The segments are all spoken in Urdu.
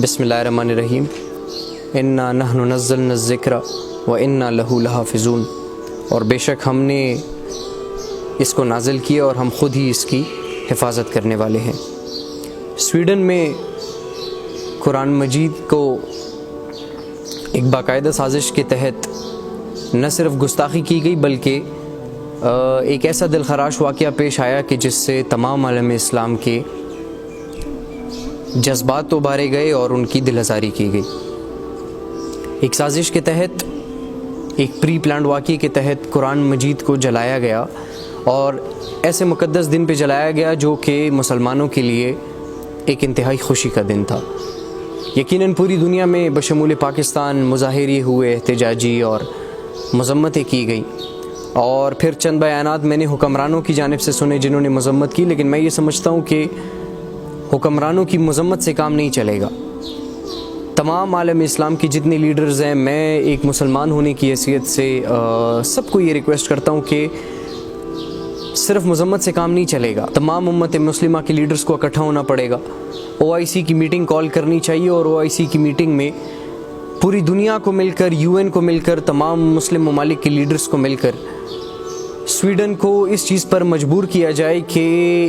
بسم اللہ الرحمن الرحیم انا نحن نزلنا الذکر و انا لہ لحافظون، اور بے شک ہم نے اس کو نازل کیا اور ہم خود ہی اس کی حفاظت کرنے والے ہیں۔ سویڈن میں قرآن مجید کو ایک باقاعدہ سازش کے تحت نہ صرف گستاخی کی گئی بلکہ ایک ایسا دلخراش واقعہ پیش آیا کہ جس سے تمام عالم اسلام کے جذبات تو ابھارے گئے اور ان کی دل آزاری کی گئی۔ ایک سازش کے تحت، ایک پری پلانڈ واقعے کے تحت قرآن مجید کو جلایا گیا، اور ایسے مقدس دن پہ جلایا گیا جو کہ مسلمانوں کے لیے ایک انتہائی خوشی کا دن تھا۔ یقیناً پوری دنیا میں بشمول پاکستان مظاہرے ہوئے، احتجاجی اور مذمتیں کی گئیں، اور پھر چند بیانات میں نے حکمرانوں کی جانب سے سنے جنہوں نے مذمت کی، لیکن میں یہ سمجھتا ہوں کہ حکمرانوں کی مذمت سے کام نہیں چلے گا۔ تمام عالم اسلام کی جتنے لیڈرز ہیں، میں ایک مسلمان ہونے کی حیثیت سے سب کو یہ ریکویسٹ کرتا ہوں کہ صرف مذمت سے کام نہیں چلے گا۔ تمام امت مسلمہ کے لیڈرز کو اکٹھا ہونا پڑے گا، OIC کی میٹنگ کال کرنی چاہیے، اور OIC کی میٹنگ میں پوری دنیا کو مل کر، UN کو مل کر، تمام مسلم ممالک کے لیڈرز کو مل کر سویڈن کو اس چیز پر مجبور کیا جائے کہ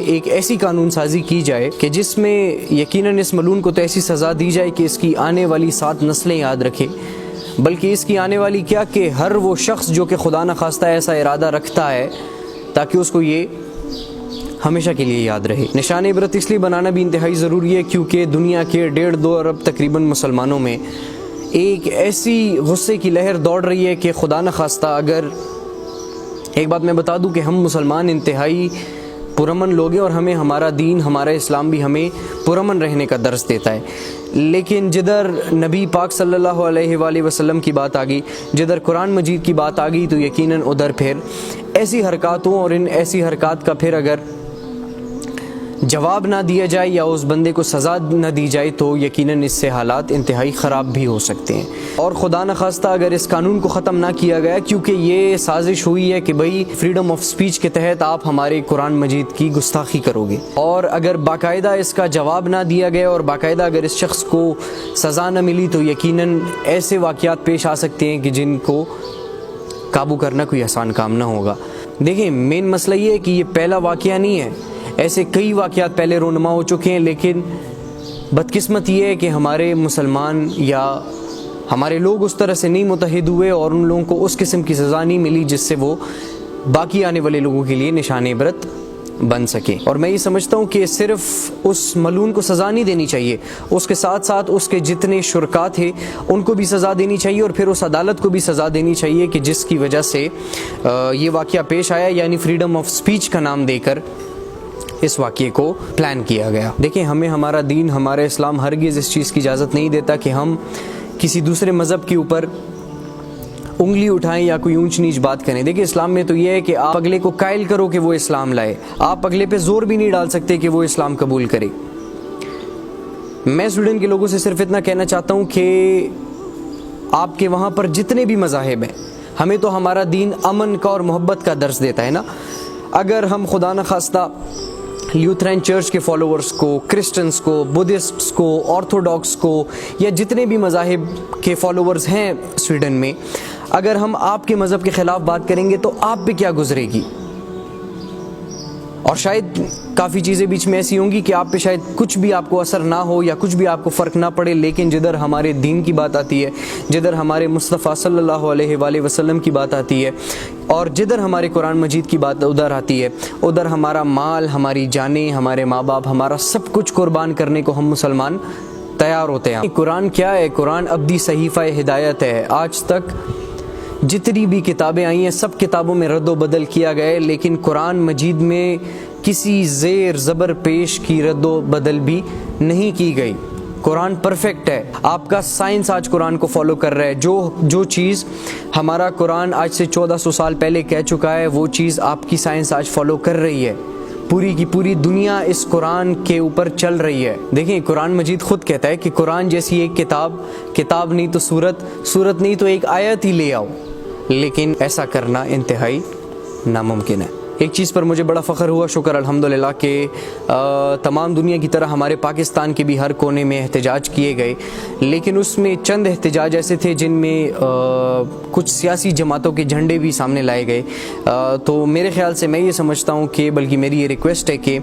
ایک ایسی قانون سازی کی جائے کہ جس میں یقیناً اس ملعون کو تو ایسی سزا دی جائے کہ اس کی آنے والی 7 نسلیں یاد رکھے، بلکہ اس کی آنے والی کیا کہ ہر وہ شخص جو کہ خدا نخواستہ ایسا ارادہ رکھتا ہے تاکہ اس کو یہ ہمیشہ کے لیے یاد رہے۔ نشان عبرت اس لیے بنانا بھی انتہائی ضروری ہے کیونکہ دنیا کے 1.5-2 ارب تقریباً مسلمانوں میں ایک ایسی غصے کی لہر دوڑ رہی ہے کہ خدا نخواستہ، اگر ایک بات میں بتا دوں کہ ہم مسلمان انتہائی پرامن لوگ ہیں، اور ہمیں ہمارا دین، ہمارا اسلام بھی ہمیں پرامن رہنے کا درس دیتا ہے، لیکن جدھر نبی پاک صلی اللہ علیہ وآلہ وسلم کی بات آ گئی، جدھر قرآن مجید کی بات آ گئی، تو یقیناً ادھر پھر ایسی حرکاتوں اور ان ایسی حرکات کا پھر اگر جواب نہ دیا جائے یا اس بندے کو سزا نہ دی جائے تو یقیناً اس سے حالات انتہائی خراب بھی ہو سکتے ہیں۔ اور خدا نخواستہ اگر اس قانون کو ختم نہ کیا گیا، کیونکہ یہ سازش ہوئی ہے کہ بھئی فریڈم آف سپیچ کے تحت آپ ہمارے قرآن مجید کی گستاخی کرو گے، اور اگر باقاعدہ اس کا جواب نہ دیا گیا اور باقاعدہ اگر اس شخص کو سزا نہ ملی تو یقیناً ایسے واقعات پیش آ سکتے ہیں کہ جن کو قابو کرنا کوئی آسان کام نہ ہوگا۔ دیکھیں، مین مسئلہ یہ ہے کہ یہ پہلا واقعہ نہیں ہے، ایسے کئی واقعات پہلے رونما ہو چکے ہیں، لیکن بدقسمت یہ ہے کہ ہمارے مسلمان یا ہمارے لوگ اس طرح سے نہیں متحد ہوئے اور ان لوگوں کو اس قسم کی سزا نہیں ملی جس سے وہ باقی آنے والے لوگوں کے لیے نشان عبرت بن سکے۔ اور میں یہ سمجھتا ہوں کہ صرف اس ملعون کو سزا نہیں دینی چاہیے، اس کے ساتھ ساتھ اس کے جتنے شرکاء تھے ان کو بھی سزا دینی چاہیے، اور پھر اس عدالت کو بھی سزا دینی چاہیے کہ جس کی وجہ سے یہ واقعہ پیش آیا، یعنی فریڈم آف سپیچ کا نام دے کر اس واقعے کو پلان کیا گیا۔ دیکھیں، ہمیں ہمارا دین، ہمارا اسلام ہرگز اس چیز کی اجازت نہیں دیتا کہ ہم کسی دوسرے مذہب کے اوپر انگلی اٹھائیں یا کوئی اونچ نیچ بات کریں۔ دیکھیں، اسلام میں تو یہ ہے کہ آپ اگلے کو قائل کرو کہ وہ اسلام لائے، آپ اگلے پہ زور بھی نہیں ڈال سکتے کہ وہ اسلام قبول کرے۔ میں سویڈن کے لوگوں سے صرف اتنا کہنا چاہتا ہوں کہ آپ کے وہاں پر جتنے بھی مذاہب ہیں، ہمیں تو ہمارا دین امن کا اور محبت کا درس دیتا ہے نا۔ اگر ہم خدا نخواستہ لیوتھرین چرچ کے فالوورز کو، کرسچنز کو، بدھسٹس کو، آرتھوڈاکس کو، یا جتنے بھی مذاہب کے فالوورز ہیں سویڈن میں، اگر ہم آپ کے مذہب کے خلاف بات کریں گے تو آپ پہ کیا گزرے گی؟ اور شاید کافی چیزیں بیچ میں ایسی ہوں گی کہ آپ پہ شاید کچھ بھی آپ کو اثر نہ ہو یا کچھ بھی آپ کو فرق نہ پڑے، لیکن جدھر ہمارے دین کی بات آتی ہے، جدھر ہمارے مصطفیٰ صلی اللہ علیہ وآلہ وسلم کی بات آتی ہے، اور جدھر ہمارے قرآن مجید کی بات ادھر آتی ہے، ادھر ہمارا مال، ہماری جانیں، ہمارے ماں باپ، ہمارا سب کچھ قربان کرنے کو ہم مسلمان تیار ہوتے ہیں۔ قرآن کیا ہے؟ قرآن ابدی صحیفہ ہدایت ہے۔ آج تک جتنی بھی کتابیں آئی ہیں سب کتابوں میں رد و بدل کیا گیا ہے، لیکن قرآن مجید میں کسی زیر زبر پیش کی رد و بدل بھی نہیں کی گئی۔ قرآن پرفیکٹ ہے۔ آپ کا سائنس آج قرآن کو فالو کر رہا ہے، جو چیز ہمارا قرآن آج سے 1400 سال پہلے کہہ چکا ہے وہ چیز آپ کی سائنس آج فالو کر رہی ہے۔ پوری کی پوری دنیا اس قرآن کے اوپر چل رہی ہے۔ دیکھیں، قرآن مجید خود کہتا ہے کہ قرآن جیسی ایک کتاب نہیں تو سورت نہیں تو ایک آیت ہی لے آؤ، لیکن ایسا کرنا انتہائی ناممکن ہے۔ ایک چیز پر مجھے بڑا فخر ہوا، شکر الحمدللہ، کہ تمام دنیا کی طرح ہمارے پاکستان کے بھی ہر کونے میں احتجاج کیے گئے، لیکن اس میں چند احتجاج ایسے تھے جن میں کچھ سیاسی جماعتوں کے جھنڈے بھی سامنے لائے گئے۔ تو میرے خیال سے میں یہ سمجھتا ہوں کہ بلکہ میری یہ ریکویسٹ ہے کہ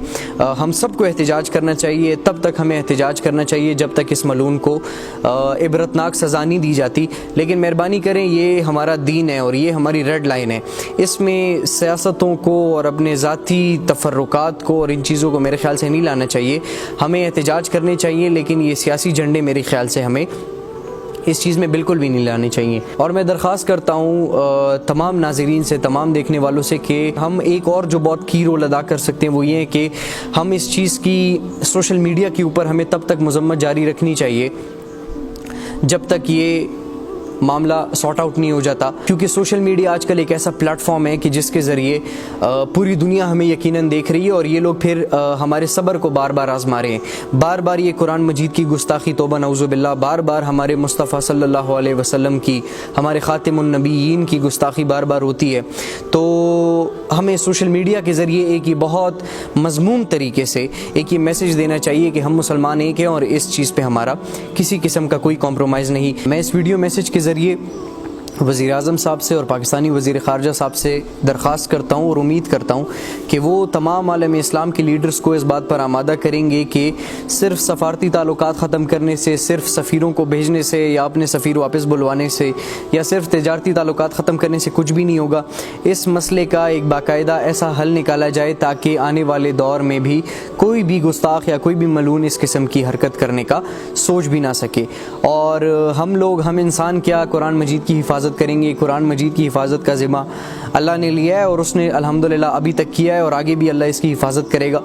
ہم سب کو احتجاج کرنا چاہیے، تب تک ہمیں احتجاج کرنا چاہیے جب تک اس ملعون کو عبرتناک سزا نہیں دی جاتی۔ لیکن مہربانی کریں، یہ ہمارا دین ہے اور یہ ہماری ریڈ لائن ہے، اس میں سیاستوں کو اور اپنے ذاتی تفرقات کو اور ان چیزوں کو میرے خیال سے نہیں لانا چاہیے۔ ہمیں احتجاج کرنے چاہیے، لیکن یہ سیاسی جھنڈے میرے خیال سے ہمیں اس چیز میں بالکل بھی نہیں لانے چاہیے۔ اور میں درخواست کرتا ہوں تمام ناظرین سے، تمام دیکھنے والوں سے، کہ ہم ایک اور جو بہت کی رول ادا کر سکتے ہیں وہ یہ ہے کہ ہم اس چیز کی سوشل میڈیا کے اوپر ہمیں تب تک مذمت جاری رکھنی چاہیے جب تک یہ معاملہ سارٹ آؤٹ نہیں ہو جاتا، کیونکہ سوشل میڈیا آج کل ایک ایسا پلیٹ فارم ہے کہ جس کے ذریعے پوری دنیا ہمیں یقیناً دیکھ رہی ہے، اور یہ لوگ پھر ہمارے صبر کو بار بار آزما رہے ہیں، بار بار یہ قرآن مجید کی گستاخی، توبہ نعوذ باللہ، بار بار ہمارے مصطفیٰ صلی اللہ علیہ وسلم کی، ہمارے خاتم النبیین کی گستاخی بار بار ہوتی ہے۔ تو ہمیں سوشل میڈیا کے ذریعے ایک یہ بہت مضمون طریقے سے ایک یہ میسیج دینا چاہیے کہ ہم مسلمان ایک ہیں اور اس چیز پہ ہمارا کسی قسم کا کوئی کمپرومائز نہیں۔ میں اس ویڈیو میسیج کے ذریعے وزیر اعظم صاحب سے اور پاکستانی وزیر خارجہ صاحب سے درخواست کرتا ہوں اور امید کرتا ہوں کہ وہ تمام عالم اسلام کے لیڈرز کو اس بات پر آمادہ کریں گے کہ صرف سفارتی تعلقات ختم کرنے سے، صرف سفیروں کو بھیجنے سے یا اپنے سفیر واپس بلوانے سے یا صرف تجارتی تعلقات ختم کرنے سے کچھ بھی نہیں ہوگا۔ اس مسئلے کا ایک باقاعدہ ایسا حل نکالا جائے تاکہ آنے والے دور میں بھی کوئی بھی گستاخ یا کوئی بھی ملعون اس قسم کی حرکت کرنے کا سوچ بھی نہ سکے۔ اور ہم انسان کیا قرآن مجید کی حفاظت کریں گے؟ قرآن مجید کی حفاظت کا ذمہ اللہ نے لیا ہے اور اس نے الحمدللہ ابھی تک کیا ہے اور آگے بھی اللہ اس کی حفاظت کرے گا۔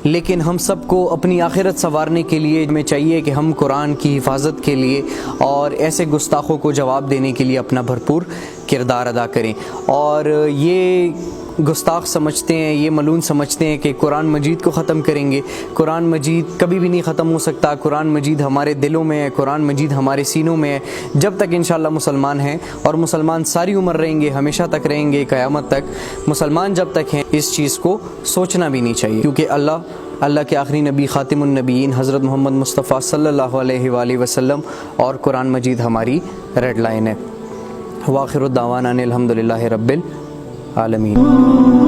لیکن ہم سب کو اپنی آخرت سنوارنے کے لیے ہمیں چاہیے کہ ہم قرآن کی حفاظت کے لیے اور ایسے گستاخوں کو جواب دینے کے لیے اپنا بھرپور کردار ادا کریں۔ اور یہ گستاخ سمجھتے ہیں، یہ ملعون سمجھتے ہیں کہ قرآن مجید کو ختم کریں گے۔ قرآن مجید کبھی بھی نہیں ختم ہو سکتا، قرآن مجید ہمارے دلوں میں ہے، قرآن مجید ہمارے سینوں میں ہے۔ جب تک انشاءاللہ مسلمان ہیں، اور مسلمان ساری عمر رہیں گے، ہمیشہ تک رہیں گے، قیامت تک مسلمان جب تک ہیں، اس چیز کو سوچنا بھی نہیں چاہیے، کیونکہ اللہ کے آخری نبی خاتم النبیین حضرت محمد مصطفیٰ صلی اللہ علیہ وآلہ وسلم اور قرآن مجید ہماری ریڈ لائن ہے۔ وآخر الدعوانا ان الحمدللہ رب العالمین۔